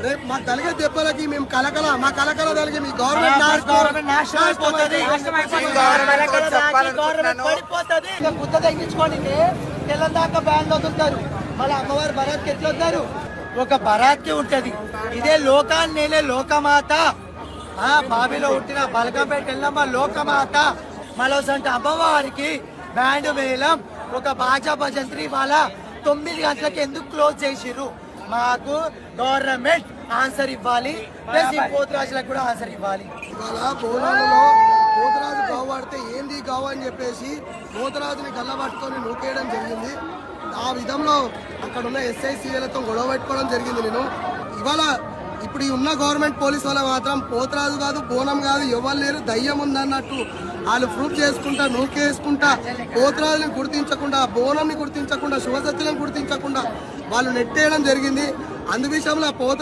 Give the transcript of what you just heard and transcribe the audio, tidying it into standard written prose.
రేపు మా కలిగే దెబ్బలకి మేము కలకల మా కలకల కలిగి మీ గవర్నమెంట్ గుద్ద తగ్గించుకోండి తెల్లందాకా బ్యాండ్ వదులుతారు. మళ్ళీ అమ్మవారు బరాత్కి ఎట్లా వస్తారు? ఒక బరాత్కి ఉంటది. ఇదే లోకాన్ని నేనే లోకమాత, బావిలో పుట్టిన బలకంపేట వెళ్ళమ్మ లోకమాత. మరోసంటే అమ్మవారికి బ్యాండ్ మేళం ఒక బాజా భజంత్రి వాళ్ళ 9 గంటలకు ఎందుకు క్లోజ్ చేసిర్రు? మాకు గవర్నమెంట్ ఆన్సర్ ఇవ్వాలి, ప్లస్ ఈ పోతురాజులకు కూడా ఆన్సర్ ఇవ్వాలి. ఇవాళ బోనాలలో పోతరాజు కావాడితే ఏంది కావు అని చెప్పేసి పోతరాజుని గల్లబట్టుకొని నూకేయడం జరిగింది. ఆ విధంలో అక్కడ ఉన్న ఎస్ఐసీలతో గొడవ పెట్టుకోవడం జరిగింది. నేను ఇవాళ ఇప్పుడు ఉన్న గవర్నమెంట్ పోలీస్ వాళ్ళ మాత్రం పోతరాజు కాదు, బోనం కాదు, ఎవరు లేరు, దయ్యం ఉందన్నట్టు వాళ్ళు ప్రూఫ్ చేసుకుంటా నూకేసుకుంటా పోతరాజుని గుర్తించకుండా, బోనంని గుర్తించకుండా, శుభసత్తులను గుర్తించకుండా వాళ్ళు నెట్టేయడం జరిగింది. అందు విషయంలో